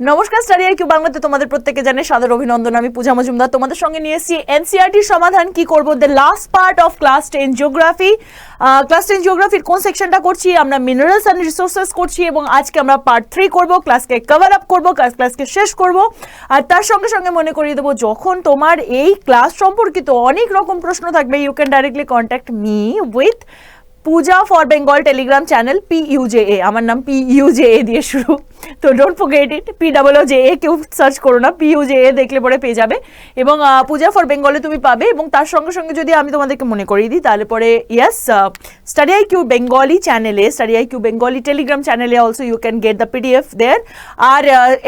নমস্কার, study IQ বাংলাতে তোমাদের প্রত্যেককে জানাই সাদর অভিনন্দন। আমি পূজা মজুমদার তোমাদের সঙ্গে নিয়ে এসেছি এনসিইআরটির সমাধান কি করব, the last part of class 10 geography. Class 10 জিওগ্রাফির কোন সেকশনটা করছি আমরা? মিনারেলস অ্যান্ড রিসোর্সেস করছি এবং আজকে আমরা পার্ট 3 করব। ক্লাসকে কভার আপ করব, ক্লাসকে শেষ করব। আর তার সঙ্গে সঙ্গে মনে করিয়ে দেবো, যখন তোমার এই ক্লাস সম্পর্কিত অনেক রকম প্রশ্ন থাকবে, you can directly contact me with Puja for Bengal Telegram channel PUJA। আমার নাম PUJA দিয়ে শুরু, তো ডোন্ট ফরগেট ইট। POOJA কেউ সার্চ করো না, PUJA দেখলে পরে পেয়ে যাবে এবং পূজা ফর বেঙ্গলে তুমি পাবে। এবং তার সঙ্গে সঙ্গে যদি আমি তোমাদেরকে মনে করিয়ে দিই তাহলে পরে ইয়েস, স্টাডি আইকিউ বেঙ্গলি চ্যানেলে, স্টাডি আইকিউ বেঙ্গলি টেলিগ্রাম চ্যানেলে also you can get the PDF there. আর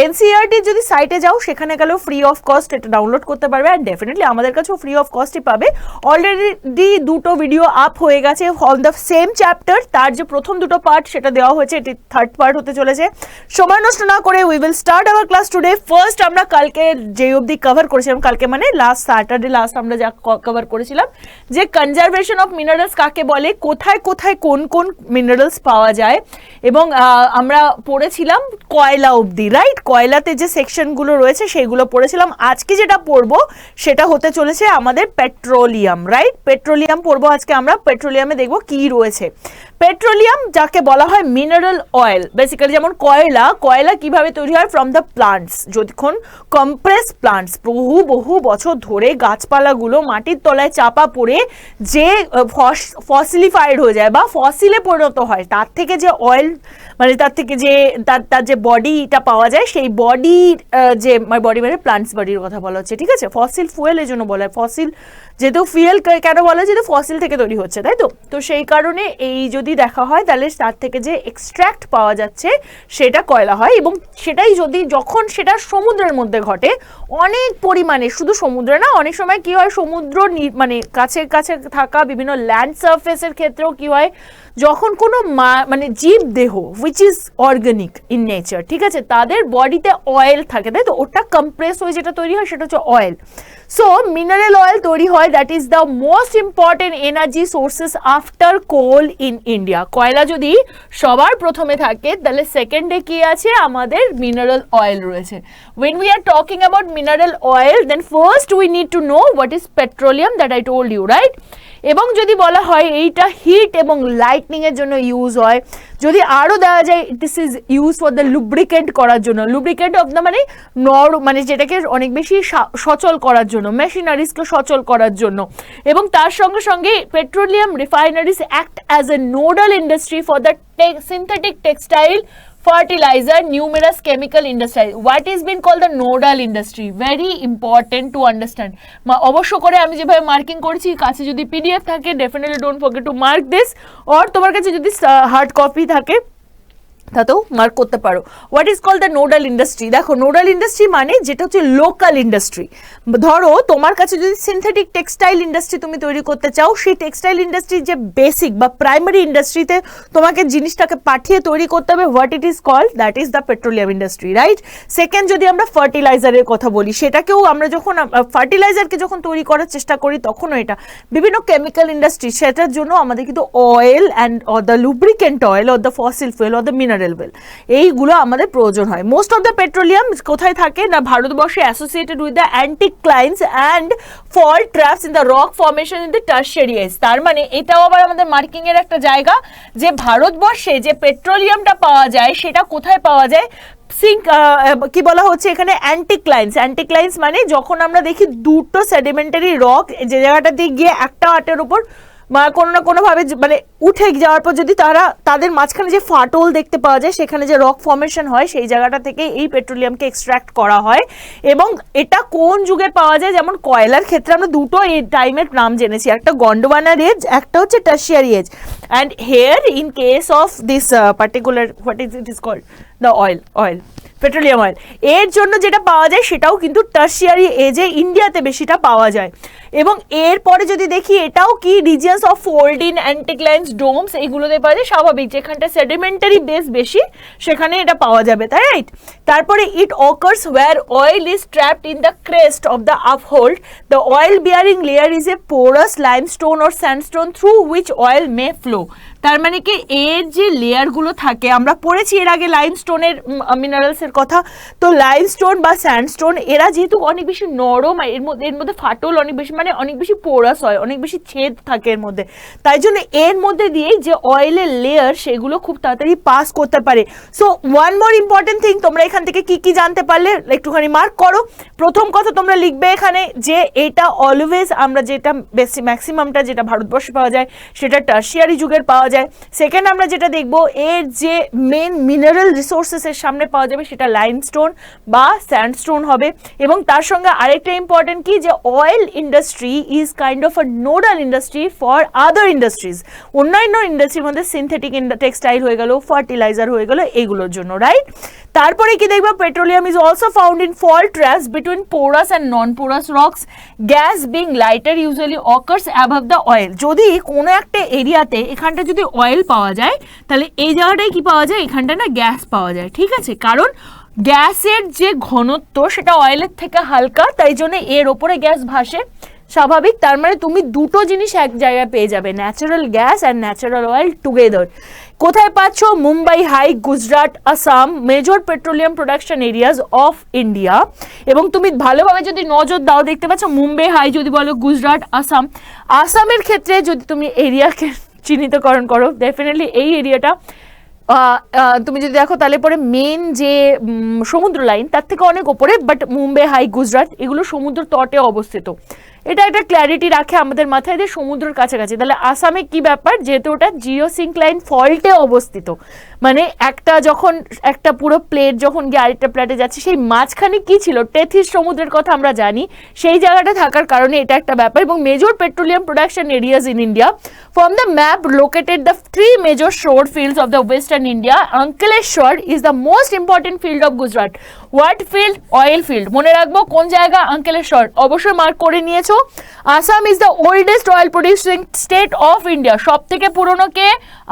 NCERT যদি সাইটে যাও সেখানে গেলেও ফ্রি অফ কস্ট এটা ডাউনলোড করতে পারবে, অ্যান্ড ডেফিনেটলি আমাদের কাছেও ফ্রি অফ কস্টই পাবে। অলরেডি দুটো ভিডিও আপ হয়ে গেছে অন দ্য সেম চ্যাপ্টার। তার যে প্রথম দুটো পার্ট সেটা দেওয়া হয়েছে, এটি থার্ড পার্ট হতে চলেছে। সময় নষ্ট না করে we will start our class today. First আমরা কালকে যে অবধি কভার করেছিলাম, কালকে মানে লাস্ট স্যাটারডে লাস্ট আমরা যা কভার করেছিলাম, যে কনজারভেশন অফ মিনারেলস কাকে বলে, কোথায় কোথায় কোন কোন মিনারেলস পাওয়া যায়, এবং আমরা পড়েছিলাম কয়লা অবধি, রাইট? কয়লাতে যে সেকশনগুলো রয়েছে সেগুলো পড়েছিলাম। আজকে যেটা পড়বো সেটা হতে চলেছে আমাদের পেট্রোলিয়াম, রাইট? পেট্রোলিয়াম পড়বো আজকে আমরা। পেট্রোলিয়ামে দেখবো কি রয়েছে। পেট্রোলিয়াম যাকে বলা হয় মিনারেল অয়েল, বেসিক্যালি যেমন কয়লা কিভাবে তৈরি হয়? From the plants. যখন কম্প্রেস প্লান্টস বহু বছর ধরে গাছপালাগুলো মাটির তলায় চাপা পড়ে যে ফসিলিফাইড হয়ে যায় বা ফসিলে পরিণত হয়, তার থেকে যে অয়েল, মানে তার থেকে যে তার যে বডিটা পাওয়া যায়, সেই বডির যে বডি মানে প্লান্টস বডির কথা বলা হচ্ছে, ঠিক আছে? ফসিল ফুয়েল এই জন্য বলা হয়। ফসিল যেহেতু ফুয়েল কেন বলা হয়, যেহেতু ফসিল থেকে তৈরি হচ্ছে, তাই তো? তো সেই কারণে এই যদি দেখা হয় তাহলে তার থেকে যে এক্সট্র্যাক্ট পাওয়া যাচ্ছে সেটা কয়লা হয়। এবং সেটাই যখন সেটা সমুদ্রের মধ্যে ঘটে অনেক পরিমাণে, শুধু সমুদ্রে না, অনেক সময় কি হয় সমুদ্র মানে কাছে কাছে থাকা বিভিন্ন ল্যান্ড সারফেসের ক্ষেত্রেও কি হয়, যখন কোনো মানে জীব দেহ which is organic in nature, ঠিক আছে, তাদের বডিতে অয়েল থাকে, তাই তো? ওটা কম্প্রেস হয়ে যেটা তৈরি হয় সেটা হচ্ছে অয়েল। সো মিনারেল অয়েল তৈরি হয়, that is the most important energy sources after coal in India. কয়লা যদি সবার প্রথমে থাকে তাহলে সেকেন্ডে কি আছে? আমাদের মিনারেল অয়েল রয়েছে। When we are talking about mineral oil, then first we need to know what is petroleum, that I told you, right? এবং যদি বলা হয় এইটা হিট এবং লাইটনিং এর জন্য ইউজ হয়, যদি আরো দেওয়া যায় this is use for the lubricant করার জন্য, লুব্রিকেন্ট অফ দ্য মানে যেটাকে অনেক বেশি সচল করার জন্য, মেশিনারিজকে সচল করার জন্য। এবং তার সঙ্গে সঙ্গে petroleum refineries act as a nodal industry for the synthetic textile, fertilizer, numerous chemical industry. What is been called the nodal industry? Very important to understand. অবশ্য করে আমি যেভাবে মার্কিং করেছি, কাছে যদি PDF থাকে definitely don't forget to mark this, or তোমার কাছে যদি হার্ড কপি থাকে তাতেও মার্ক করতে পারো। What is called the nodal industry? দেখো, নোডাল ইন্ডাস্ট্রি মানে যেটা হচ্ছে লোকাল ইন্ডাস্ট্রি। ধরো তোমার কাছে যদি সিনথেটিক টেক্সটাইল ইন্ডাস্ট্রি তুমি তৈরি করতে চাও, সেই টেক্সটাইল ইন্ডাস্ট্রির যে বেসিক বা প্রাইমারি ইন্ডাস্ট্রিতে তোমাকে জিনিসটাকে পাঠিয়ে তৈরি করতে হবে, what it is called, that is the petroleum industry, right? Second, যদি আমরা ফার্টিলাইজারের কথা বলি, সেটাকেও আমরা যখন ফার্টিলাইজারকে যখন তৈরি করার চেষ্টা করি তখনও এটা বিভিন্ন কেমিক্যাল ইন্ডাস্ট্রি, সেটার জন্য আমাদের কিন্তু oil and or the lubricant oil or the fossil fuel or the mineral well, এইগুলো আমাদের প্রয়োজন হয়। মোস্ট অফ দ্য পেট্রোলিয়াম কোথায় থাকে না? ভারতবর্ষে associated with the anticlines and fault traps in the rock formation in the tertiary age. তার মানে এটাও আবার আমাদের মার্কিং এর একটা জায়গা, যে ভারতবর্ষে যে পেট্রোলিয়ামটা পাওয়া যায় সেটা কোথায় পাওয়া যায়? কি বলা হচ্ছে এখানে? অ্যান্টিক্লাইন্স মানে যখন আমরা দেখি দুটো সেডিমেন্টারি রক যে জায়গাটা দিয়ে গিয়ে একটা আটের উপর কোনো না কোনোভাবে মানে উঠে যাওয়ার পর যদি তাদের মাঝখানে যে ফাটল দেখতে পাওয়া যায়, সেখানে যে রক ফর্মেশন হয়, সেই জায়গাটা থেকে এই পেট্রোলিয়ামকে এক্সট্র্যাক্ট করা হয়। এবং এটা কোন যুগে পাওয়া যায়? যেমন কয়লার ক্ষেত্রে আমরা দুটো এই টাইমের নাম জেনেছি, একটা গন্ডোয়ানার এজ, একটা হচ্ছে tertiary age. And here in case of this particular what is it is called the oil, petroleum oil, এর জন্য যেটা পাওয়া যায় সেটাও কিন্তু টারশিয়ারি এজে ইন্ডিয়াতে বেশিটা পাওয়া যায়। এবং এরপরে যদি দেখি এটাও কি রিজিয়নস অফ ফোল্ডিন অ্যান্টিক্লাইন্স ডোমস এগুলোতে পাওয়া যায়, স্বাভাবিক যেখানটা সেডিমেন্টারি বেস বেশি সেখানে এটা পাওয়া যাবে, তাই রাইট। তারপরে it occurs where oil is trapped in the crest of the upfold, the oil bearing layer is a porous limestone or sandstone through which oil may flow. তার মানে কি এর যে লেয়ারগুলো থাকে, আমরা পড়েছি এর আগে লাইমস্টোনের মিনারেলসের কথা, তো লাইমস্টোন বা স্যান্ডস্টোন এরা যেহেতু অনেক বেশি নরম, এর মধ্যে ফাটল অনেক বেশি, মানে অনেক বেশি পোরাস হয়, অনেক বেশি ছেদ থাকে এর মধ্যে, তাই জন্য এর মধ্যে দিয়েই যে অয়েলের লেয়ার সেগুলো খুব তাড়াতাড়ি পাস করতে পারে। So one more important thing, তোমরা এখান থেকে কি কি জানতে পারলে একটুখানি মার্ক করো। প্রথম কথা তোমরা লিখবে এখানে যে এটা অলওয়েজ আমরা যেটা বেশি ম্যাক্সিমামটা যেটা ভারতবর্ষে পাওয়া যায় সেটা টার্সিয়ারি যুগের পাওয়া যায়। সেকেন্ড আমরা যেটা দেখবো এর যে মেন মিনারেল রিসোর্সেসের সামনে পাওয়া যাবে সেটা লাইমস্টোন বা স্যান্ডস্টোন হবে। এবং তার সঙ্গে আরেকটা ইম্পর্টেন্ট কি যে oil industry is kind of a nodal industry for other industries, অন্যান্য ইন্ডাস্ট্রির মধ্যে সিনথেটিক টেক্সটাইল হয়ে গেল, ফার্টিলাইজার হয়ে গেল, এগুলোর জন্য, রাইট। তারপরে কি দেখবো petroleum is also found in fault traps between porous and non porous rocks, gas being lighter usually occurs above the oil. যদি কোনো একটা এরিয়াতে এখানটা যদি অয়েল পাওয়া যায় তাহলে এই জায়গাটায় কি পাওয়া যায়, এখানটা না গ্যাস পাওয়া যায়, ঠিক আছে, কারণ গ্যাসের যে ঘনত্ব সেটা অয়েলের থেকে হালকা, তাই জন্য এর ওপরে গ্যাস ভাসে, স্বাভাবিক। তার মানে তুমি দুটো জিনিস এক জায়গায় পেয়ে যাবে, natural gas and natural oil together. কোথায় পাচ্ছ? Mumbai, High, Gujarat, Assam, major petroleum production areas of India. এবং তুমি ভালোভাবে যদি নজর দাও দেখতে পাচ্ছ মুম্বাই হাই যদি বলো, গুজরাট, আসাম। আসামের ক্ষেত্রে যদি তুমি এরিয়াকে চিহ্নিতকরণ করো, ডেফিনেটলি এই এরিয়াটা তুমি যদি দেখো তাহলে পরে মেন যে সমুদ্র লাইন তার থেকে অনেক ওপরে, বাট মুম্বাই, হাই, গুজরাট এগুলো সমুদ্র তটে অবস্থিত। এটা একটা ক্ল্যারিটি রাখে আমাদের মাথায় যে সমুদ্রের কাছাকাছি। তাহলে আসামে কি ব্যাপার, যেহেতু ওটা জিওসিনক্লাইন ফল্টে অবস্থিত, মানে একটা যখন একটা পুরো প্লেট যখন গিয়ে আরেকটা প্লেটে যাচ্ছে সেই মাঝখানে কি ছিল, টেথিস সমুদ্রের কথা আমরা জানি, সেই জায়গাটা থাকার কারণে এটা একটা ব্যাপার। এবং major petroleum production areas in India from the map located the 3 major shore fields of the western India. Ankleshwar is the most important field of Gujarat. What field? Oil field. মনে রাখবো কোন জায়গা, অঙ্কলেশ্বর, অবশ্যই মার্ক করে নিয়েছো। Assam is the oldest oil producing state of India. সব থেকে পুরনো কে?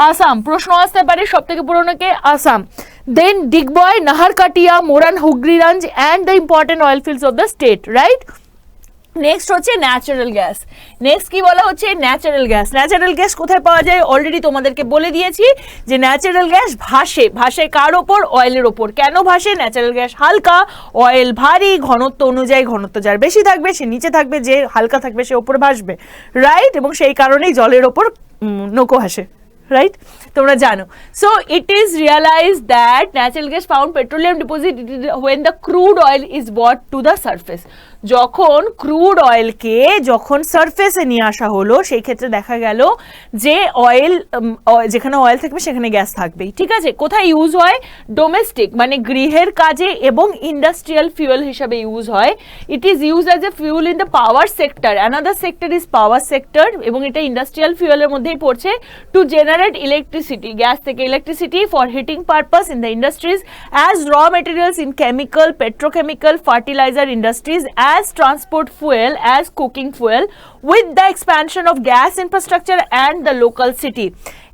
আসাম। প্রশ্ন আসতে পারে সব থেকে পুরনো কে? Assam. Then Digboi, Naharkatiya, Moran, Hugliganj and the important oil fields of the state, right. Next হচ্ছে ন্যাচারাল গ্যাস। নেক্সট কি বলা হচ্ছে? Natural gas. ন্যাচারাল গ্যাস কোথায় পাওয়া যায়? অলরেডি তোমাদেরকে বলে দিয়েছি যে ন্যাচারাল গ্যাস ভাসে। ভাসে কার ওপর? অয়েলের ওপর। কেন ভাসে? ন্যাচারাল গ্যাস হালকা, অয়েল ভারী, ঘনত্ব অনুযায়ী ঘনত্ব যার বেশি থাকবে সে নিচে থাকবে, যে হালকা থাকবে সে ওপর ভাসবে, রাইট। এবং সেই কারণেই জলের ওপর নৌকো ভাসে, right? তোমরা জানো। So it is realized that natural gas found petroleum deposit when the crude oil is brought to the surface. যখন ক্রুড অয়েলকে যখন সারফেসে নিয়ে আসা হলো সেই ক্ষেত্রে দেখা গেল যে অয়েল, যেখানে অয়েল থাকবে সেখানে গ্যাস থাকবেই, ঠিক আছে। কোথায় ইউজ হয়? ডোমেস্টিক মানে গৃহের কাজে এবং ইন্ডাস্ট্রিয়াল ফিউয়েল হিসাবে ইউজ হয়। It is use as a fuel in the power sector. Another sector is power sector, এবং এটা ইন্ডাস্ট্রিয়াল ফিউয়েলের মধ্যেই পড়ছে। টু জেনারেট ইলেকট্রিসিটি, গ্যাস থেকে electricity for heating purpose in the industries, as raw materials in chemical, petrochemical, fertiliser industries, as transport fuel, as cooking fuel, with the expansion of gas infrastructure and the local city.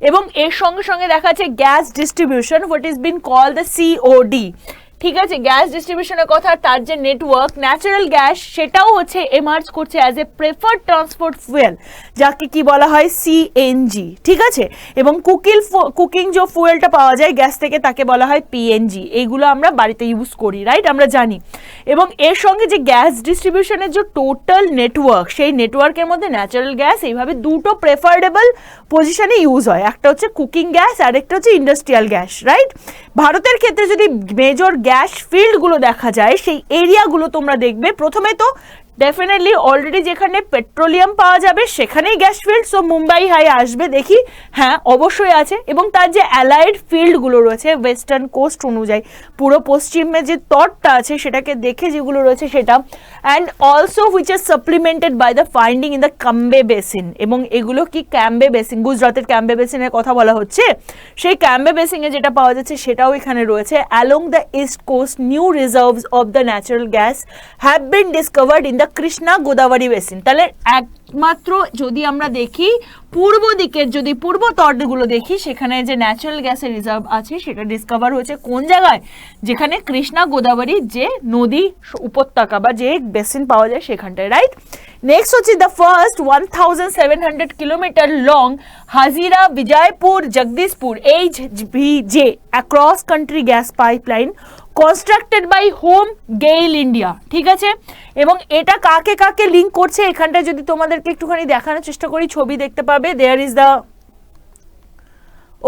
এবং এর সঙ্গে সঙ্গে দেখা যাচ্ছে gas distribution, what is been called the COD, ঠিক আছে। Gas ডিস্ট্রিবিউশনের কথা, তার যে নেটওয়ার্ক ন্যাচারাল গ্যাস সেটাও হচ্ছে এমার্জ করছে as a preferred transport fuel, যাকে কি বলা হয়? সিএনজি, ঠিক আছে। এবং কুকিং যে ফুয়েলটা পাওয়া যায় গ্যাস থেকে তাকে বলা হয় পিএনজি। এইগুলো আমরা বাড়িতে ইউজ করি, রাইট, আমরা জানি। এবং এর সঙ্গে যে গ্যাস ডিস্ট্রিবিউশনের যে টোটাল নেটওয়ার্ক, সেই নেটওয়ার্কের মধ্যে ন্যাচারাল গ্যাস এইভাবে দুটো প্রেফারেবল পজিশনে ইউজ হয়। একটা হচ্ছে কুকিং গ্যাস আর একটা হচ্ছে ইন্ডাস্ট্রিয়াল গ্যাস, রাইট। ভারতের ক্ষেত্রে যদি মেজর গ্যাস ফিল্ডগুলো দেখা যায় সেই এরিয়াগুলো তোমরা দেখবে। প্রথমে তো ডেফিনেটলি অলরেডি যেখানে পেট্রোলিয়াম পাওয়া যাবে সেখানেই gas field, so Mumbai High আসবে দেখি, হ্যাঁ অবশ্যই আছে। এবং তার যে অ্যালাইড ফিল্ডগুলো রয়েছে ওয়েস্টার্ন কোস্ট অনুযায়ী, পুরো পশ্চিমে যে তটটা আছে সেটাকে দেখে যেগুলো রয়েছে সেটা, and also which are supplemented by the finding in the Cambay basin. এবং এগুলো কি ক্যাম্বে বেসিন, গুজরাটের ক্যাম্বে বেসিনের কথা বলা হচ্ছে, সেই ক্যাম্বে বেসিনে যেটা পাওয়া যাচ্ছে সেটাও এখানে রয়েছে। Along the east coast new reserves of the natural gas have been discovered in the the Krishna Godavari basin. তাহলে একমাত্র যদি আমরা দেখি পূর্ব দিকের, যদি পূর্ব তটগুলো দেখি, সেখানে যে ন্যাচারাল গ্যাসের রিজার্ভ আছে সেটা ডিসকভার হয়েছে কোন জায়গায়, যেখানে কৃষ্ণা গোদাবরী যে নদী উপত্যকা বা যে বেসিন পাওয়া যায় সেখানটায়, রাইট। নেক্সট হচ্ছে the first 1700 kilometre long Hazira Bijaipur Jagdishpur HVJ across country gas pipeline constructed by home GAIL India, ঠিক আছে। এবং এটা কাকে কাকে লিঙ্ক করছে এখানটায় যদি তোমাদেরকে একটুখানি দেখানোর চেষ্টা করি, ছবি দেখতে পাবে, দেয়ার ইজ দ্য,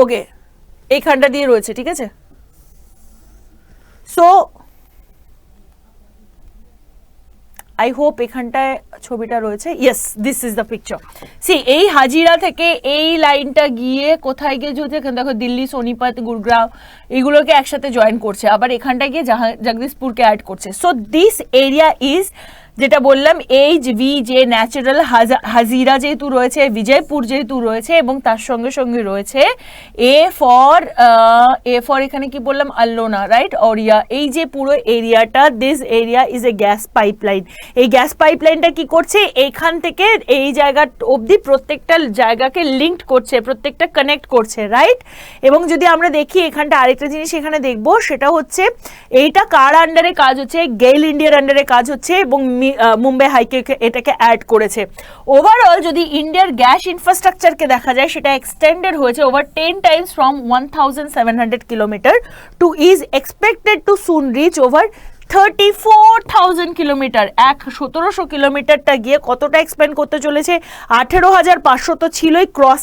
ওকে এইখানটা দিয়ে রয়েছে, ঠিক আছে। সো আই হোপ এখানটায় ছবিটা রয়েছে, yes this is the picture. See এই হাজিরা থেকে এই লাইনটা গিয়ে কোথায় গিয়ে যদি এখানে দেখো দিল্লি, সোনিপত, গুরগাঁও এগুলোকে একসাথে জয়েন করছে, আবার এখানটায় গিয়ে জগদীশপুরকে অ্যাড করছে। সো দিস এরিয়া ইজ, যেটা বললাম, HVJ ন্যাচারাল হাজিরা যেহেতু রয়েছে, বিজয়পুর যেহেতু রয়েছে, এবং তার সঙ্গে সঙ্গে রয়েছে এ ফর এখানে কি বললাম, আল্লোনা, রাইট, অরিয়া। এই যে পুরো এরিয়াটা, this area is a gas pipeline. এই গ্যাস পাইপলাইনটা কি করছে, এইখান থেকে এই জায়গা অবধি প্রত্যেকটা জায়গাকে লিঙ্কড করছে, প্রত্যেকটা কানেক্ট করছে, রাইট। এবং যদি আমরা দেখি এখানটা আরেকটা জিনিস এখানে দেখবো, সেটা হচ্ছে এইটা কার আন্ডারে কাজ হচ্ছে, গেইল ইন্ডিয়ার আন্ডারে কাজ হচ্ছে, এবং মুম্বাই হাইকে এটাকে অ্যাড করেছে। ওভারঅল যদি ইন্ডিয়ার গ্যাস ইনফ্রাস্ট্রাকচারকে দেখা যায়, সেটা এক্সটেন্ডেড হয়েছে over 10 times from 1700 kilometre to is expected to soon reach over 34,000 kilometre. 1700 কিলোমিটারটা গিয়ে কতটা এক্সপ্যান্ড করতে চলেছে, 18,500 তো ছিলই। ক্রস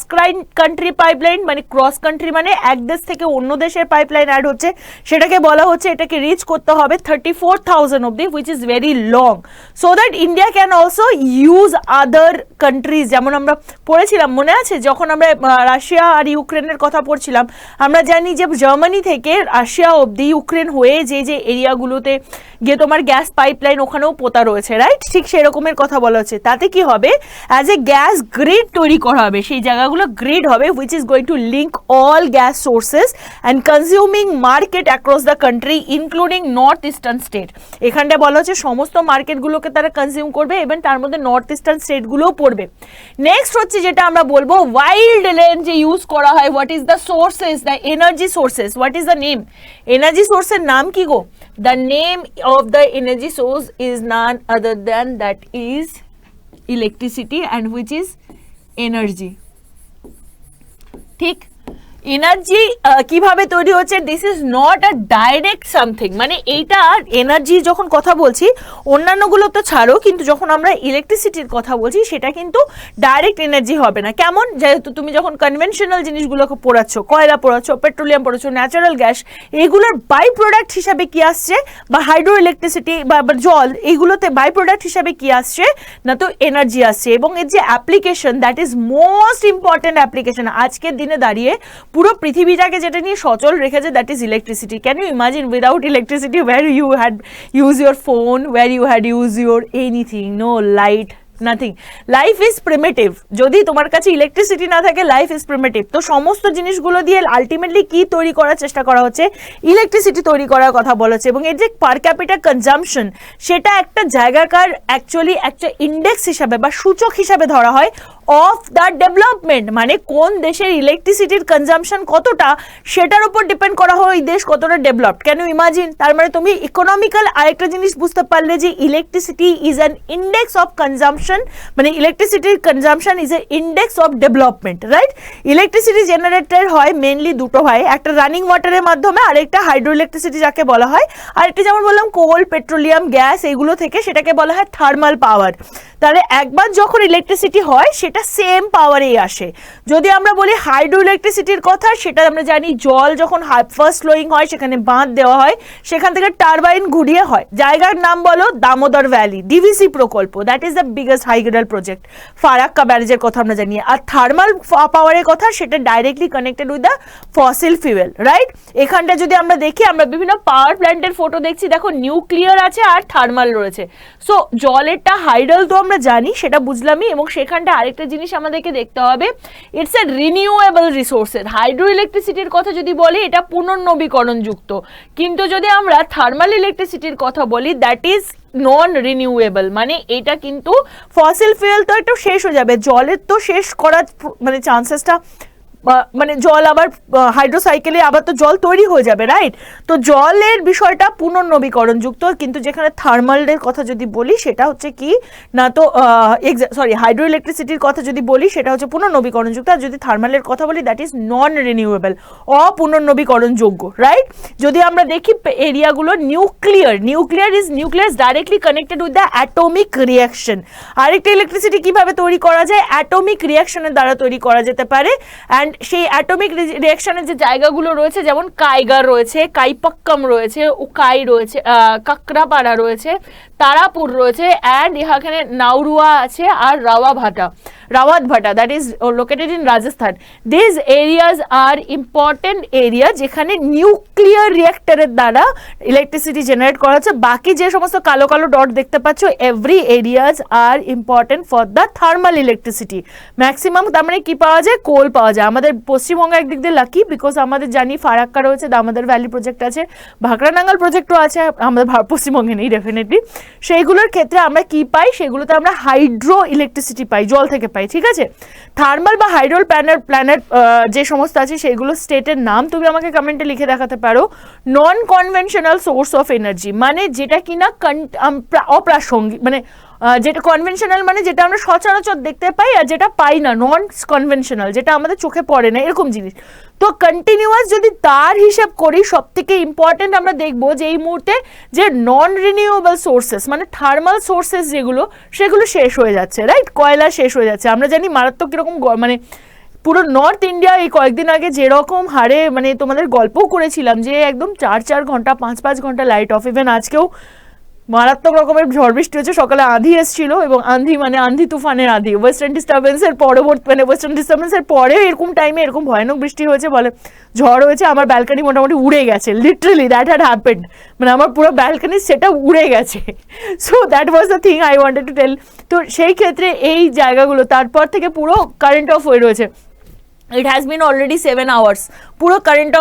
কান্ট্রি পাইপলাইন, মানে ক্রস কান্ট্রি মানে এক দেশ থেকে অন্য দেশের পাইপলাইন অ্যাড হচ্ছে, সেটাকে বলা হচ্ছে এটাকে রিচ করতে হবে 34,000 অব্দি, which is very long, so that India can also use other countries. যেমন আমরা পড়েছিলাম, মনে আছে যখন আমরা রাশিয়া আর ইউক্রেনের কথা পড়ছিলাম, আমরা জানি যে জার্মানি থেকে রাশিয়া অব্দি ইউক্রেন হয়ে যে যে এরিয়াগুলোতে গিয়ে তোমার গ্যাস পাইপলাইন ওখানেও পোতা রয়েছে, রাইট, ঠিক সেরকমের কথা বলা হচ্ছে। তাতে কি হবে, অ্যাজ এ গ্যাস গ্রিড তৈরি করা হবে, সেই জায়গাগুলো গ্রিড হবে, which is going to link all gas sources and consuming market across the country including north eastern state. এখানটা বলা হচ্ছে সমস্ত মার্কেটগুলোকে তারা কনজিউম করবে, এবং তার মধ্যে নর্থ ইস্টার্ন স্টেটগুলোও পড়বে। নেক্সট হচ্ছে যেটা আমরা বলবো, ওয়াইল্ড ল্যান্ড যে ইউজ করা হয়, what is the sources, the energy sources, what is the name, energy সোর্সের নাম কি গো, the name of the energy source is none other than that is electricity, and which is energy, ঠিক। Energy কিভাবে তৈরি হচ্ছে, this is not a direct something, মানে এইটা এনার্জি যখন কথা বলছি অন্যান্যগুলো তো ছাড়ো, কিন্তু যখন আমরা ইলেকট্রিসিটির কথা বলছি সেটা কিন্তু ডাইরেক্ট এনার্জি হবে না। কেমন, যেহেতু তুমি যখন কনভেনশনাল জিনিসগুলোকে পড়াচ্ছ, কয়লা পড়াচ্ছ, পেট্রোলিয়াম পড়াচ্ছ, ন্যাচারাল গ্যাস, এগুলোর বাই প্রোডাক্ট হিসাবে কি আসছে, বা হাইড্রো ইলেকট্রিসিটি বা জল, এইগুলোতে বাই প্রোডাক্ট হিসাবে কি আসছে না, তো এনার্জি আসছে। এবং এর যে application, that is most important application আজকের দিনে দাঁড়িয়ে পুরো পৃথিবীটাকে যেটা নিয়ে সচল রেখেছে, that is electricity. Can you imagine without electricity where you had use your phone, where you had use your anything, no light, nothing, life is primitive. যদি তোমার কাছে ইলেকট্রিসিটি না থাকে, লাইফ ইজ প্রিমিটিভ। তো সমস্ত জিনিসগুলো দিয়ে আলটিমেটলি কি তৈরি করার চেষ্টা করা হচ্ছে, ইলেকট্রিসিটি তৈরি করার কথা বলা হচ্ছে। এবং এর যে পার ক্যাপিটা কনজাম্পশন, সেটা একটা জায়গাকার অ্যাকচুয়ালি একটা ইন্ডেক্স হিসাবে বা সূচক হিসাবে ধরা হয় অফ দ্য ডেভেলপমেন্ট, মানে কোন দেশের ইলেকট্রিসিটির কনজাম্পশন কতটা, সেটার উপর ডিপেন্ড করা হয় ওই দেশ কতটা ডেভেলপড। ক্যান ইউ ইমাজিন, তার মানে তুমি ইকোনমিক্যাল আরেকটা জিনিস বুঝতে পারলে যে electricity is an index of consumption, মানে ইলেকট্রিসিটির consumption is a index of development, right. Electricity generator হয় মেনলি দুটো হয়, একটা রানিং ওয়াটারের মাধ্যমে, আরেকটা হাইড্রো ইলেকট্রিসিটি যাকে বলা হয়, আরেকটা যেমন বললাম কোল, পেট্রোলিয়াম, গ্যাস, এগুলো থেকে, সেটাকে বলা হয় থার্মাল পাওয়ার। তাহলে একবার যখন ইলেকট্রিসিটি হয় সেটা সেম পাওয়ারেই আসে। যদি আমরা বলি হাইড্রো ইলেকট্রিসিটির কথা, সেটা আমরা জানি জল যখন ফার্স্ট ফ্লোয়িং হয় সেখানে বাঁধ দেওয়া হয়, সেখান থেকে টারবাইন ঘুরিয়ে হয়। জায়গার নাম বলো দামোদর ভ্যালি, ডিভিসি প্রকল্প, that is the biggest hydel project. Farakka ব্যারেজের কথা আমরা জানি। আর থার্মাল পাওয়ারের কথা, সেটা directly connected with the fossil fuel, right. এখানটা যদি আমরা দেখি, আমরা বিভিন্ন পাওয়ার প্ল্যান্টের ফটো দেখছি, দেখো নিউক্লিয়ার আছে আর থার্মাল রয়েছে। সো জলেরটা হাইড্রাল তো আমরা জানি, সেটা বুঝলামই। এবং সেখানটা আরেকটা জিনিস আমাদেরকে দেখতে হবে, it's a renewable resources. Hydro ইলেকট্রিসিটির কথা যদি বলি এটা পুনর্নবীকরণযুক্ত, কিন্তু যদি আমরা থার্মাল ইলেকট্রিসিটির কথা বলি দ্যাট ইজ নন রিনিউয়েবল, মানে এটা কিন্তু ফসিল ফুয়েল তো একটু শেষ হয়ে যাবে, জলের তো শেষ করার মানে চান্সেসটা, মানে জল আবার হাইড্রোসাইকেলে আবার তো জল তৈরি হয়ে যাবে, রাইট? তো জলের বিষয়টা পুনর্নবীকরণযুক্ত, কিন্তু যেখানে থার্মালের কথা যদি বলি সেটা হচ্ছে কি না, তো সরি হাইড্রো ইলেকট্রিসিটির কথা যদি বলি সেটা হচ্ছে পুনর্নবীকরণযুক্ত, আর যদি থার্মালের কথা বলি দ্যাট ইজ নন রিনিউয়েবল, অপুনর্নবীকরণযোগ্য, রাইট? যদি আমরা দেখি এরিয়াগুলো, nuclear is directly connected with the atomic reaction. আরেকটা ইলেকট্রিসিটি কিভাবে তৈরি করা যায়? অ্যাটমিক রিয়াকশনের দ্বারা তৈরি করা যেতে পারে। অ্যান্ড সেই অ্যাটমিক রিয়াকশনের যে জায়গাগুলো রয়েছে, যেমন কাইগার রয়েছে, কাইপাক্কাম রয়েছে, উকাই রয়েছে, কাকরাপাড়া রয়েছে, তারাপুর রয়েছে, অ্যান্ড এখানে নাউরুয়া আছে, আর Rawatbhata that is located in Rajasthan. This areas are important area যেখানে নিউক্লিয়ার রিয়াক্টরের দ্বারা ইলেকট্রিসিটি জেনারেট করা হচ্ছে। বাকি যে সমস্ত কালো কালো ডট দেখতে পাচ্ছ, every areas are important for the thermal electricity. Maximum তার মানে কি পাওয়া যায়? কোল পাওয়া যায়। আমাদের পশ্চিমবঙ্গ একদিক দিয়ে লাকি, বিকজ আমাদের জানি ফারাক্কা রয়েছে, দামোদর ভ্যালি প্রজেক্ট আছে, ভাকরানাঙ্গাল প্রজেক্টও আছে আমাদের পশ্চিমবঙ্গে নেই ডেফিনেটলি। সেইগুলোর ক্ষেত্রে আমরা কি পাই? সেগুলোতে আমরা হাইড্রো ইলেকট্রিসিটি পাই, জল থেকে পাই, ঠিক আছে? থার্মাল বা হাইড্রোল প্ল্যানেট যে সমস্ত আছে সেইগুলো স্টেটের নাম তুমি আমাকে কমেন্টে লিখে দেখাতে পারো। নন কনভেনশনাল সোর্স অফ এনার্জি মানে যেটা কিনা অপ্রাসঙ্গিক, মানে যেটা কনভেনশনাল মানে যেটা আমরা সচরাচর দেখতে পাই, আর যেটা পাই না নন কনভেনশনাল, যেটা আমাদের চোখে পড়ে না, এরকম জিনিস। তো কন্টিনিউয়াস যদি তার হিসাব করি, সব থেকে ইম্পর্টেন্ট আমরা দেখবো যে এই মুহূর্তে যে নন রিনিউয়েবল সোর্সেস মানে থার্মাল সোর্সেস যেগুলো, সেগুলো শেষ হয়ে যাচ্ছে, রাইট? কয়লা শেষ হয়ে যাচ্ছে। আমরা জানি মারাত্মক কিরকম, মানে পুরো নর্থ ইন্ডিয়া এই কয়েকদিন আগে যেরকম হারে, মানে তোমাদের গল্পও করেছিলাম যে একদম 4 ঘন্টা 5 ঘন্টা লাইট অফ। ইভেন আজকেও মারাত্মক রকমের ঝড় বৃষ্টি হচ্ছে, সকালে আঁধি এসেছিল, এবং আঁধি মানে আঁধি তুফানের আঁধি, ওয়েস্টার্ন ডিস্টার্বেন্সের পরবর্তী, মানে ওয়েস্টার্ন ডিস্টার্বেন্সের পরে এরকম টাইমে এরকম ভয়ানক বৃষ্টি হয়েছে, বলে ঝড় হয়েছে, আমার ব্যালকানি মোটামুটি উড়ে গেছে, লিটারালি দ্যাট হ্যাড হ্যাপেন্ড, মানে আমার পুরো ব্যালকানি সেটা উড়ে গেছে। So that was the thing I wanted to tell. তো সেই ক্ষেত্রে এই জায়গাগুলো তারপর থেকে পুরো কারেন্ট অফ হয়ে রয়েছে। It has been already 7 hours, পুরো কারেন্ট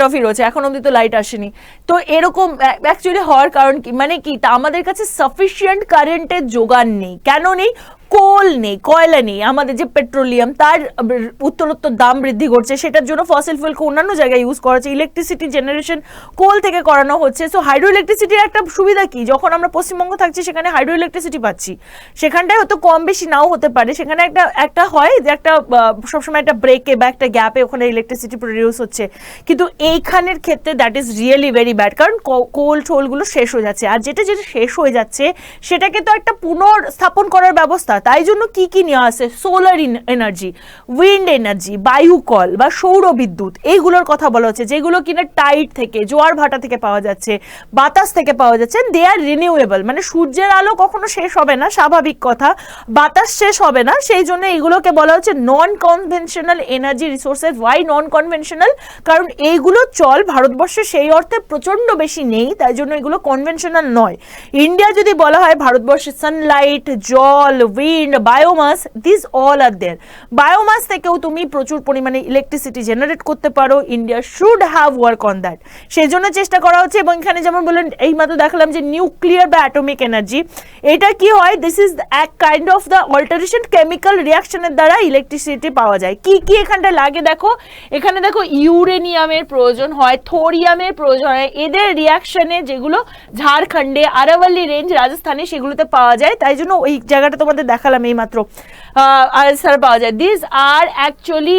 অফই রয়েছে, এখন অবধি তো লাইট আসেনি। তো এরকম অ্যাকচুয়ালি হওয়ার কারণ কি, মানে কি, তা আমাদের কাছে সাফিসিয়েন্ট কারেন্টের জোগান নেই। কেন নেই? কোল নেই, কয়লা নেই, আমাদের যে পেট্রোলিয়াম তার উত্তরোত্তর দাম বৃদ্ধি করছে, সেটার জন্য ফসিল ফুয়েলকে অন্যান্য জায়গায় ইউজ করা হচ্ছে, ইলেকট্রিসিটি জেনারেশন কোল থেকে করানো হচ্ছে। সো হাইড্রো ইলেকট্রিসিটির একটা সুবিধা কি, যখন আমরা পশ্চিমবঙ্গ থাকছি সেখানে হাইড্রো ইলেকট্রিসিটি পাচ্ছি, সেখানটায় হয়তো কম বেশি নাও হতে পারে, সেখানে একটা হয় যে একটা সবসময় একটা ব্রেকে বা একটা গ্যাপে ওখানে ইলেকট্রিসিটি প্রডিউস হচ্ছে, কিন্তু এইখানের ক্ষেত্রে that is really very bad, কারণ কোল টোলগুলো শেষ হয়ে যাচ্ছে, আর যেটা শেষ হয়ে যাচ্ছে সেটাকে তো একটা পুনর্স্থাপন করার ব্যবস্থা, তাই জন্য কি কি নিয়ে আসে? সোলার এনার্জি, উইন্ড এনার্জি, বায়ুকল বা সৌর বিদ্যুৎ, এইগুলোর কথা বলা হচ্ছে, যেগুলো কিনা টাইড থেকে, জোয়ার ভাটা থেকে পাওয়া যাচ্ছে, বাতাস থেকে পাওয়া যাচ্ছে, দে আর রিনিউয়েবল। মানে সূর্যের আলো কখনো শেষ হবে না, স্বাভাবিক কথা, বাতাস শেষ হবে না, সেই জন্য এইগুলোকে বলা হচ্ছে non conventional energy resources. Why non conventional? কারণ এইগুলো চল ভারতবর্ষে সেই অর্থে প্রচন্ড বেশি নেই, তাই জন্য এগুলো কনভেনশনাল নয়। ইন্ডিয়া যদি বলা হয়, ভারতবর্ষে সানলাইট, জল, wind, biomass, this all are there. Biomass থেকেও তুমি প্রচুর পরিমাণে ইলেকট্রিসিটি জেনারেট করতে পারো। India should have work on that, সেই জন্য চেষ্টা করা হচ্ছে। এবং এখানে যেমন বললেন, এইমাত্র দেখালাম যে নিউক্লিয়ার বা অ্যাটমিক এনার্জি, এটা কি হয়? দিস ইজ এক kind of the alteration, chemical রিয়াকশনের দ্বারা ইলেকট্রিসিটি পাওয়া যায়। কি কি এখানটা লাগে দেখো, এখানে দেখো ইউরেনিয়ামের প্রয়োজন হয়, থোরিয়ামের প্রয়োজন হয়, এদের রিয়াকশনে যেগুলো ঝাড়খণ্ডে, আরাওয়ালি রেঞ্জ, রাজস্থানে সেগুলোতে পাওয়া যায়, তাই জন্য ওই জায়গাটা তোমাদের দেখালাম এইমাত্র আনসার পাওয়া যায়। This are actually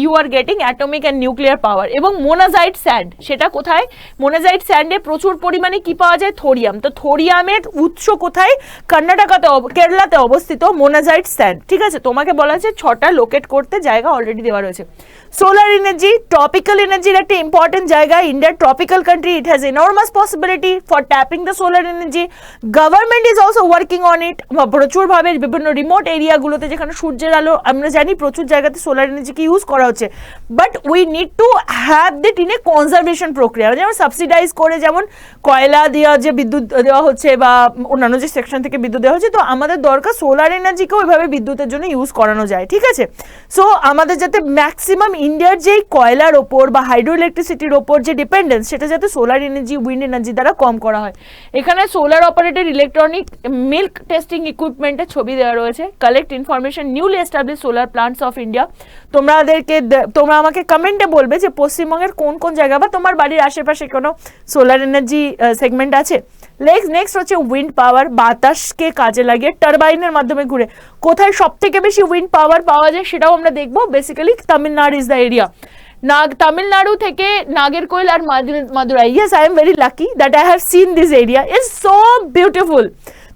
you are getting atomic and nuclear power. এবং মোনাজাইট স্যান্ড, সেটা কোথায়? মোনাজাইট স্যান্ডে প্রচুর পরিমাণে কি পাওয়া যায়? থোরিয়াম। তো থোরিয়ামের উৎস কোথায়? কর্ণাটকাতে, কেরালাতে অবস্থিত মোনাজাইট স্যান্ড, ঠিক আছে? তোমাকে বলা হচ্ছে 6টা লোকেট করতে জায়গা অলরেডি দেওয়া রয়েছে। সোলার এনার্জি ট্রপিক্যাল এনার্জির একটা ইম্পর্টেন্ট জায়গা, ইন্ডিয়ার tropical country, it has enormous possibility for tapping the solar energy. Government is also working on it, প্রচুরভাবে বিভিন্ন রিমোট এরিয়াগুলোতে যেখানে সূর্যের আলো, আমরা জানি প্রচুর জায়গাতে সোলার এনার্জিকে ইউজ করা হচ্ছে, but we need to have that in a conservation প্রক্রিয়া, যেমন সাবসিডাইজ করে যেমন কয়লা দেওয়া যে বিদ্যুৎ দেওয়া হচ্ছে বা অন্যান্য যে সেকশন থেকে বিদ্যুৎ দেওয়া হচ্ছে, তো আমাদের দরকার সোলার এনার্জিকেও ওইভাবে বিদ্যুতের জন্য ইউজ করানো যায়, ঠিক আছে। সো আমাদের যাতে ম্যাক্সিমাম ইন্ডিয়ার যে কয়লার ওপর বা হাইড্রো ইলেকট্রিসিটির ওপর যে ডিপেন্ডেন্স, সেটা যাতে সোলার এনার্জি, উইন্ড এনার্জি দ্বারা কম করা হয়। এখানে solar operated electronic milk testing ইকুইপমেন্টের ছবি দেওয়া রয়েছে। Collect information newly establish solar plants of India. তোমরা আমাকে কমেন্টে বলবে যে পশ্চিমবঙ্গের কোন কোন জায়গা বা তোমার বাড়ির আশেপাশে কোনো সোলার এনার্জি সেগমেন্ট আছে। নেক্সট হচ্ছে উইন্ড পাওয়ার, বাতাসকে কাজে লাগিয়ে টারবাইনের মাধ্যমে ঘুরে কোথায় সব থেকে বেশি উইন্ড পাওয়ার পাওয়া যায় সেটাও আমরা দেখবো। Basically Tamil Nadu is the area. Tamil Nadu থেকে নাগেরকোয়েল আর Madurai, yes I am very lucky that I have seen this area, is so beautiful.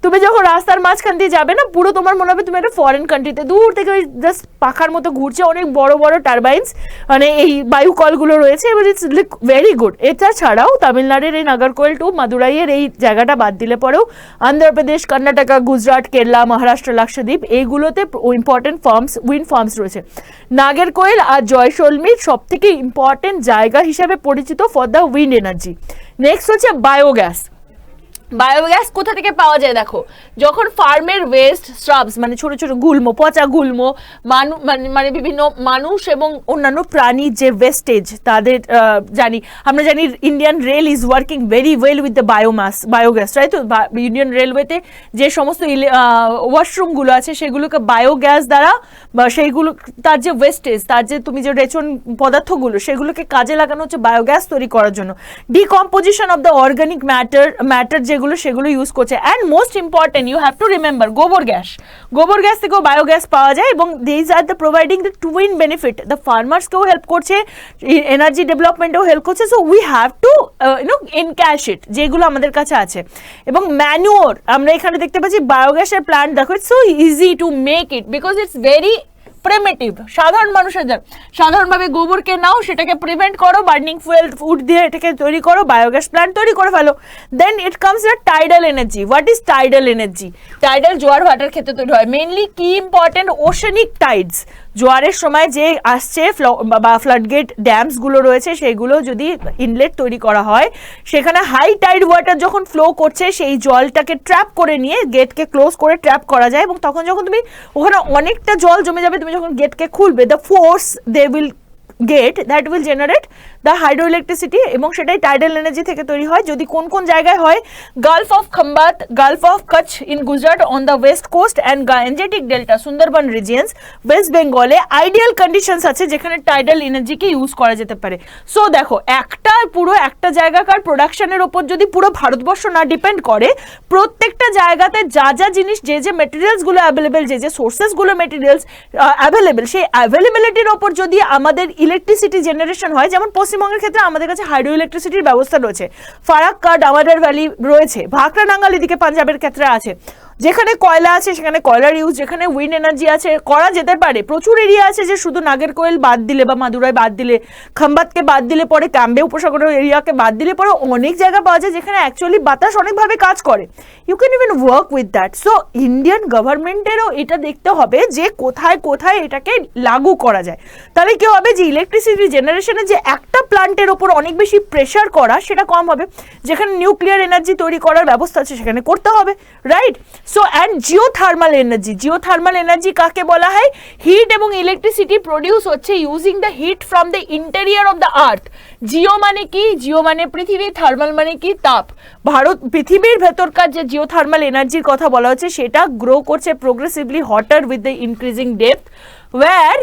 তুমি যখন রাস্তার মাঝখান দিয়ে যাবে না, পুরো তোমার মনে হবে তুমি একটা ফরেন কান্ট্রিতে, দূর থেকে ওই জাস্ট পাখার মতো ঘুরছে, অনেক বড় বড় টারবাইন্স, মানে এই বায়ু কলগুলো রয়েছে, এবার ইটস লুক ভেরি গুড। এটা ছাড়াও তামিলনাড়ুর এই নাগরকোয়েল টু মাদুরাইয়ের এই জায়গাটা বাদ দিলে পরেও অন্ধ্রপ্রদেশ, কর্ণাটকা, গুজরাট, কেরালা, মহারাষ্ট্র, লাক্ষাদ্বীপ এইগুলোতে ইম্পর্টেন্ট উইন্ড ফার্মস রয়েছে। নাগরকোয়েল আর জয়সলমীর সব থেকে ইম্পর্টেন্ট জায়গা হিসাবে পরিচিত for the wind energy. Next হচ্ছে বায়োগ্যাস। বায়োগ্যাস কোথা থেকে পাওয়া যায় দেখো, যখন ফার্মের ওয়েস্ট স্রাবস, মানে ছোট ছোট গুল্ম, পচা গুল্ম, মানে বিভিন্ন মানুষ এবং অন্যান্য প্রাণীর যে ওয়েস্টেজ, তাদের আমরা জানি Indian rail is working very well with the biogas, তাই তো। ইন্ডিয়ান রেলওয়েতে যে সমস্ত ওয়াশরুমগুলো আছে সেগুলোকে বায়োগ্যাস দ্বারা বা সেইগুলো, তার যে ওয়েস্টেজ, তার যে তুমি যে রেচন পদার্থগুলো, সেগুলোকে কাজে লাগানো হচ্ছে বায়োগ্যাস তৈরি করার জন্য। Decomposition of the organic matter সেগুলো ইউজ করছে। And most important, you have to remember গোবর গ্যাস থেকেও বায়োগ্যাস পাওয়া যায়, এবং these are the providing the twin benefit, the ফার্মার্সকেও হেল্প করছে, এনার্জি ডেভেলপমেন্টেও হেল্প করছে। So we have to encash it, যেগুলো আমাদের কাছে আছে। এবং ম্যানুওর, আমরা এখানে দেখতে পাচ্ছি বায়োগ্যাসের প্ল্যান্ট, দেখো it's so easy to make it because it's very primitive. সাধারণ মানুষের সাধারণভাবে গোবরকে নাও, সেটাকে প্রিভেন্ট করো, বার্নিং ফুড দিয়ে এটাকে তৈরি করো, বায়োগ্যাস প্ল্যান্ট তৈরি করে ফেলো। Then it comes the tidal energy. What is tidal energy? Tidal জোয়ার ভাটার ক্ষেত্রে তৈরি হয়। মেইনলি কি ইম্পর্টেন্ট, ওশেনিক টাইডস, জোয়ারের সময় যে আসছে বা ফ্লাডগেট ড্যামসগুলো রয়েছে, সেগুলো যদি ইনলেট তৈরি করা হয়, সেখানে হাই টাইড ওয়াটার যখন ফ্লো করছে, সেই জলটাকে ট্র্যাপ করে নিয়ে গেটকে ক্লোজ করে ট্র্যাপ করা যায়, এবং তখন যখন তুমি ওখানে অনেকটা জল জমে যাবে, তুমি যখন গেটকে খুলবে, the force they will get that will generate the hydro electricity, এবং সেটাই টাইডাল এনার্জি থেকে তৈরি হয়। যদি কোন কোন জায়গায় হয়, gulf of Khambhat, gulf of Kutch in Gujarat on the west coast and Gangetic delta, Sundarban regions, West বেঙ্গলে আইডিয়াল কন্ডিশনস আছে যেখানে টাইডাল এনার্জিকে ইউজ করা যেতে পারে। সো দেখো, একটা জায়গাকার প্রোডাকশনের ওপর যদি পুরো ভারতবর্ষ না ডিপেন্ড করে, প্রত্যেকটা জায়গাতে যা যা জিনিস, যে মেটেরিয়ালসগুলো অ্যাভেলেবেল, যে সোর্সেসগুলো মেটেরিয়ালস অ্যাভেলেবেল, সেই অ্যাভেলেবিলিটির ওপর যদি আমাদের ইলেকট্রিসিটি জেনারেশন হয়, যেমন পশ্চিমবঙ্গের ক্ষেত্রে আমাদের কাছে হাইড্রো ইলেকট্রিসিটির ব্যবস্থা রয়েছে, ফারাক্কা, ডামাডার ভ্যালি রয়েছে, ভাকরা নাঙ্গাল এদিকে পাঞ্জাবের ক্ষেত্রে আছে, যেখানে কয়লা আছে সেখানে কয়লার ইউজ, যেখানে উইন্ড এনার্জি আছে করা যেতে পারে। প্রচুর এরিয়া আছে যে শুধু নাগেরকোয়েল বাদ দিলে বা মাদুরাই বাদ দিলে, খাম্বাতকে বাদ দিলে পরে, ক্যাম্বে উপসাগরের এরিয়াকে বাদ দিলে পরে অনেক জায়গা পাওয়া যায় যেখানে অ্যাকচুয়ালি বাতাস অনেকভাবে কাজ করে। You can even work with that. So Indian গভর্নমেন্টেরও এটা দেখতে হবে যে কোথায় কোথায় এটাকে লাগু করা যায়। তাহলে কি হবে, যে ইলেকট্রিসিটি জেনারেশনের যে একটা প্ল্যান্টের ওপর অনেক বেশি প্রেশার করা, সেটা কম হবে। যেখানে নিউক্লিয়ার এনার্জি তৈরি করার ব্যবস্থা আছে সেখানে করতে হবে, right? So and geothermal energy কাকে বলা হয়? হিট এবং ইলেকট্রিসিটি প্রডিউস হচ্ছে using the heat from the interior of the earth. Geo মানে কি? জিও মানে পৃথিবী, থার্মাল মানে কি? তাপ। পৃথিবীর ভেতরকার যে জিওথার্মাল এনার্জির কথা বলা হচ্ছে, সেটা গ্রো করছে progressively hotter with the increasing depth, where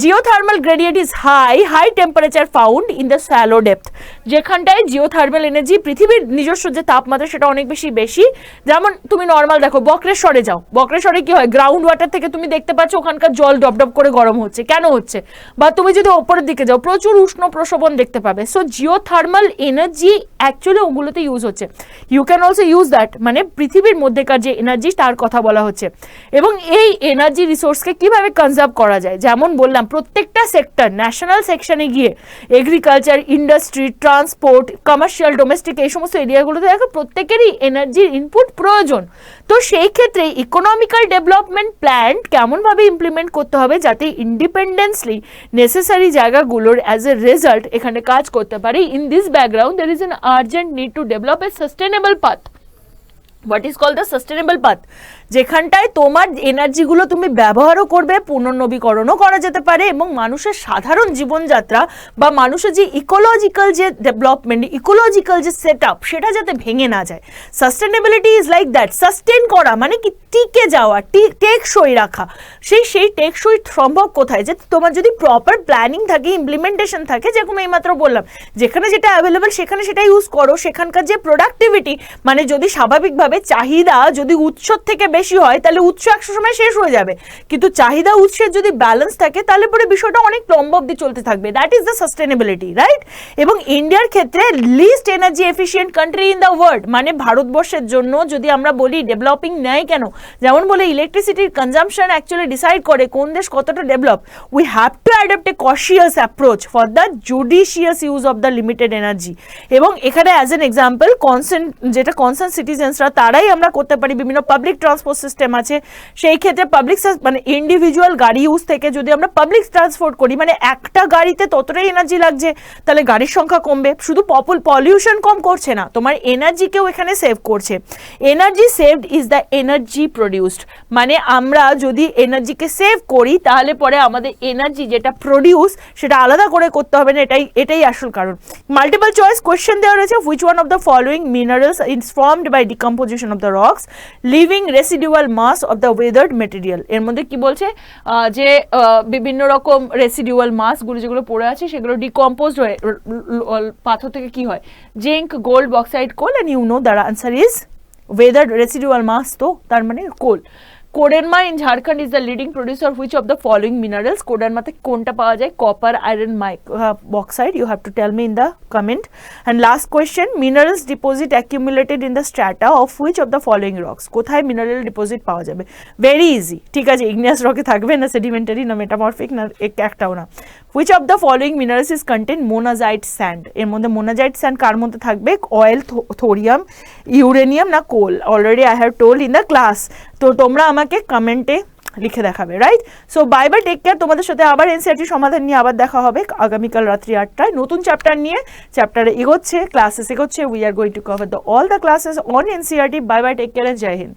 geothermal gradient is high temperature found in the shallow depth। যেখানটায় জিওথার্মাল এনার্জি, পৃথিবীর নিজস্ব যে তাপমাত্রা সেটা অনেক বেশি। যেমন তুমি নর্মাল দেখো, বক্রেশ্বরে যাও, বক্রেশ্বরে কি হয়, গ্রাউন্ড ওয়াটার থেকে তুমি দেখতে পাচ্ছ ওখানকার জল ডপ করে গরম হচ্ছে, কেন হচ্ছে? বা তুমি যদি ওপরের দিকে যাও, প্রচুর উষ্ণ প্রশোভন দেখতে পাবে। সো জিওথার্মাল এনার্জি অ্যাকচুয়ালি ওগুলোতে ইউজ হচ্ছে। You can also use that, মানে পৃথিবীর মধ্যেকার যে এনার্জি তার কথা বলা হচ্ছে। এবং এই এনার্জি রিসোর্সকে কিভাবে কনজার্ভ করা যায়, যেমন বললাম প্রত্যেকটা সেক্টর ন্যাশনাল সেকশনে গিয়ে agriculture, industry, transport, commercial, domestic এই সমস্ত এরিয়াগুলোতে দেখো প্রত্যেকেরই এনার্জির ইনপুট প্রয়োজন। তো সেই ক্ষেত্রে ইকোনমিক্যাল ডেভেলপমেন্ট প্ল্যান কেমনভাবে ইমপ্লিমেন্ট করতে হবে যাতে ইন্ডিপেন্ডেন্সলি নেসেসারি জায়গাগুলোর অ্যাজ এ রেজাল্ট এখানে কাজ করতে পারে। In this background there is an urgent need to develop a sustainable path. What is called the sustainable path, যেখানটায় তোমার এনার্জিগুলো তুমি ব্যবহারও করবে, পুনর্নবীকরণও করা যেতে পারে এবং মানুষের সাধারণ জীবনযাত্রা বা মানুষের যে ইকোলজিক্যাল যে ডেভেলপমেন্ট, ইকোলজিক্যাল যে সেট আপ সেটা যাতে ভেঙে না যায়। Sustainability is like that, sustain করা মানে কি টিকে যাওয়া, টেকসই রাখা। সেই টেকসই সম্ভব কোথায়, যে তোমার যদি প্রপার প্ল্যানিং থাকে, ইমপ্লিমেন্টেশন থাকে, যেরকম এইমাত্র বললাম যেখানে যেটা অ্যাভেলেবেল সেখানে সেটা ইউজ করো, সেখানকার যে প্রোডাক্টিভিটি মানে যদি স্বাভাবিকভাবে চাহিদা যদি উৎসর থেকে বেশি হয় তাহলে উৎস একশো সময় শেষ হয়ে যাবে, কিন্তু চাহিদা উৎসের যদি ব্যালেন্স থাকে তাহলে পরে বিষয়টা অনেক লম্বা অবধি চলতে থাকবে। That is the sustainability, right? এবং ইন্ডিয়ার ক্ষেত্রে least energy efficient country in the world, মানে ভারতবর্ষের জন্য যদি আমরা বলি ডেভেলপিং নেয় কেন, যেমন বলে ইলেকট্রিসিটির কনজাম্পশন অ্যাকচুয়ালি ডিসাইড করে কোন দেশ কতটা develop. We have two adopt A cautious approach for the judicious use of the limited energy. এবং এখানে অ্যাজ এন এক্সাম্পল যেটা কনসার্ন সিটিজেন্সরা তারাই আমরা করতে পারি, বিভিন্ন পাবলিক ট্রান্সপোর্ট সিস্টেম আছে, সেই ক্ষেত্রে পাবলিক মানে ইন্ডিভিজুয়াল গাড়ি ইউজ থেকে যদি আমরা পাবলিক ট্রান্সপোর্ট করি, মানে একটা গাড়িতে ততটাই এনার্জি লাগছে, তাহলে গাড়ির সংখ্যা কমবে, শুধু পলিউশন কম করছে না, তোমার এনার্জিকেও এখানে সেভ করছে। Energy saved is the energy produced, মানে আমরা যদি এনার্জিকে সেভ করি তাহলে পরে আমাদের এনার্জি যেটা প্রডিউস সেটা আলাদা করে করতে হবে না, এটাই আসল কারণ। মাল্টিপল চয়েস কোয়েশ্চেন দেওয়া রয়েছে, which one of the following minerals is formed by decomposition of the rocks leaving residual mass of the weathered material. এর মধ্যে কি বলছে যে বিভিন্ন রকম রেসিডুয়াল মাসগুলো যেগুলো পড়ে আছে সেগুলো ডিকম্পোজড হয়ে পাথর থেকে কি হয়, zinc, gold, bauxite, coal, and you know the answer is weathered residual mass, তো তার মানে coal. Koderma in Jharkhand is the leading producer which of the following minerals. কোডেরমাতে কোনটা পাওয়া যায়, copper, iron, bauxite? You have to tell me in the comment. And last question, minerals deposit accumulated in the strata of which of the following rocks. কোথায় mineral deposit পাওয়া যাবে? Very easy, ঠিক আছে, igneous রকে থাকবে না, sedimentary না metamorphic না, একটাও না। Which of the following minerals is contain monazite sand. এর মধ্যে মোনাজাইট স্যান্ড কার মধ্যে থাকবে, অয়েল, থোরিয়াম, ইউরেনিয়াম না coal? Already I have told in the class, তো তোমরা আমাকে কমেন্টে লিখে দেখাবে, right? So bye bye, take care. তোমাদের সাথে আবার এনসিইআরটি সমাধান নিয়ে আবার দেখা হবে আগামীকাল রাত্রি 8টায়, নতুন চ্যাপ্টার নিয়ে। চ্যাপ্টারে এগোচ্ছে, ক্লাসেস এগোচ্ছে, we are going to cover all the classes on NCERT. Bye bye, take care, Jai Hind.